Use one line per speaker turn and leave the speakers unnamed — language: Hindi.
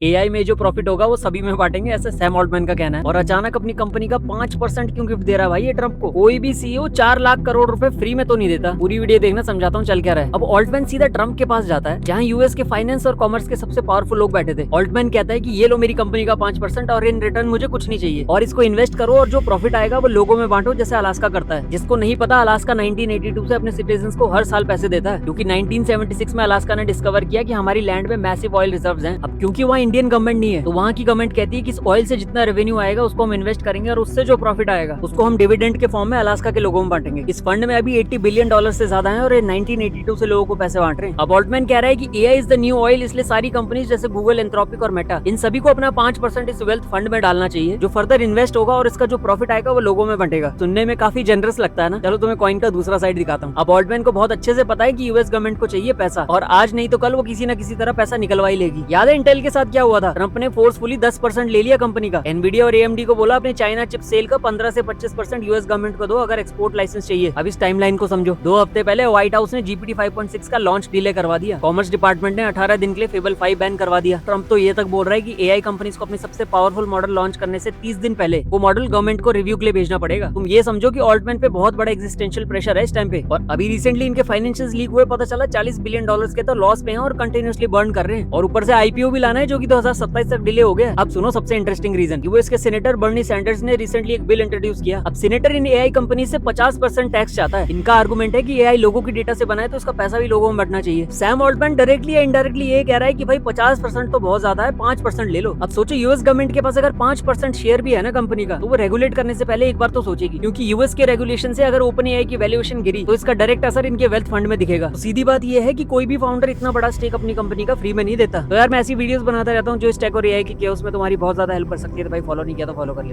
एआई में जो प्रॉफिट होगा वो सभी में बांटेंगे, ऐसे सैम ऑल्टमैन का कहना है। और अचानक अपनी कंपनी का 5% क्यों गिफ्ट दे रहा है भाई ये ट्रम्प को? कोई भी सीईओ 4 लाख करोड़ रुपए फ्री में तो नहीं देता। पूरी वीडियो देखना, समझाता हूँ चल क्या रहा है। अब ऑल्टमैन सीधा ट्रम्प के पास जाता है, जहाँ यूएस के फाइनेंस और कॉमर्स के सबसे पावरफुल लोग बैठे थे। ऑल्टमैन कहता है कि ये लो मेरी कंपनी का 5% और इन रिटर्न मुझे कुछ नहीं चाहिए, और इसको इन्वेस्ट करो और जो प्रॉफिट आएगा वो लोगों में बांटो, जैसे अलास्का करता है। जिसको नहीं पता, अलास्का 1982 से अपने सिटीजन को हर साल पैसे देता है, क्योंकि 1976 में अलास्का ने डिस्कवर किया कि हमारी लैंड में मैसिव ऑयल रिजर्व्स हैं। अब क्योंकि वहाँ इंडियन गवर्नमेंट नहीं है, तो वहाँ की गवर्नमेंट कहती है कि इस ऑयल से जितना रेवेन्यू आएगा उसको हम इन्वेस्ट करेंगे, और उससे जो प्रॉफिट आएगा उसको हम डिविडेंड के फॉर्म में अलास्का के लोगों में बांटेंगे। इस फंड में अभी $80 बिलियन से ज्यादा है, और ये 1982 से लोगों को पैसे बांट रहे हैं। अब ऑल्टमैन कह रहा है कि AI is the new oil, इसलिए सारी कंपनीज जैसे गूगल, एंथ्रोपिक और मेटा, इन सभी को अपना 5% इस वेल्थ फंड में डालना चाहिए, जो फर्दर इन्वेस्ट होगा और इसका जो प्रॉफिट आएगा वो लोगों में बंटेगा। सुनने में काफी जनरस लगता है ना? चलो तुम्हें कॉइन का दूसरा साइड दिखाता हूँ। अब ऑल्टमैन को बहुत अच्छे से पता है कि यूएस गवर्नमेंट को चाहिए पैसा, और आज नहीं तो कल वो किसी न किसी तरह पैसा निकलवा ही लेगी। याद है इंटेल के साथ क्या हुआ था? ट्रंप ने फोर्सफुली 10% ले लिया कंपनी का। एनवीडिया और एएमडी को बोला अपने चाइना चिप सेल का 15 से 25% यूएस गवर्नमेंट को दो अगर एक्सपोर्ट लाइसेंस चाहिए। अब इस टाइमलाइन को समझो। 2 हफ्ते पहले व्हाइट हाउस ने जीपीटी 5.6 का लॉन्च डिले करवा दिया। कॉमर्स डिपार्टमेंट ने 18 दिन के लिए फेबल 5 बैन करवा दिया। ट्रंप तो ये तक बोल रहा है कि एआई कंपनीज को अपने सबसे पावरफुल मॉडल लॉन्च करने से 30 दिन पहले वो मॉडल गवर्नमेंट को रिव्यू के लिए भेजना पड़ेगा। तुम ये समझो कि ऑल्टमैन पे बहुत बड़ा एग्जिस्टेंशियल प्रेशर है इस टाइम पे। और अभी रिसेंटली इनके फाइनेंशियल्स लीक हुए, पता चला $40 बिलियन के तो लॉस पे हैं और कंटिन्यूअसली बर्न कर रहे हैं। और ऊपर से आईपीओ भी लाना है, जो कि 2027 तक डिले हो गया। अब सुनो सबसे इंटरेस्टिंग रीजन। यूएस के सेनेटर बर्नी सैंडर्स ने रिसेंटली एक बिल इंट्रोड्यूस किया। अब सेनेटर इन एआई कंपनी से 50% टैक्स चाहता है। इनका आर्गुमेंट है कि एआई लोगों की डेटा से बना है, तो उसका पैसा भी लोगों में बंटना चाहिए। सैम ऑल्टमैन डायरेक्टली या इनडायरेक्टली ये कह रहा है कि भाई 50% तो बहुत ज्यादा है, 5% ले लो। अब सोचो यूएस गवर्नमेंट के पास अगर 5% शेयर भी है ना कंपनी का, तो वो रेगुलेट करने से पहले एक बार तो सोचेगी, क्योंकि यूएस के रेगुलेशन से अगर ओपन एआई की वैल्यूएशन गिरी तो इसका डायरेक्ट असर इनके वेल्थ फंड में दिखेगा। तो सीधी बात ये है कि कोई भी फाउंडर इतना बड़ा स्टेक अपनी कंपनी का फ्री में नहीं देता। तो यार मैं ऐसी वीडियोस बनाता रहता हूँ जो इस टेक और एआई के केओस में तुम्हारी बहुत ज्यादा हेल्प कर सकती है। तो भाई फॉलो नहीं किया तो फॉलो कर लिया।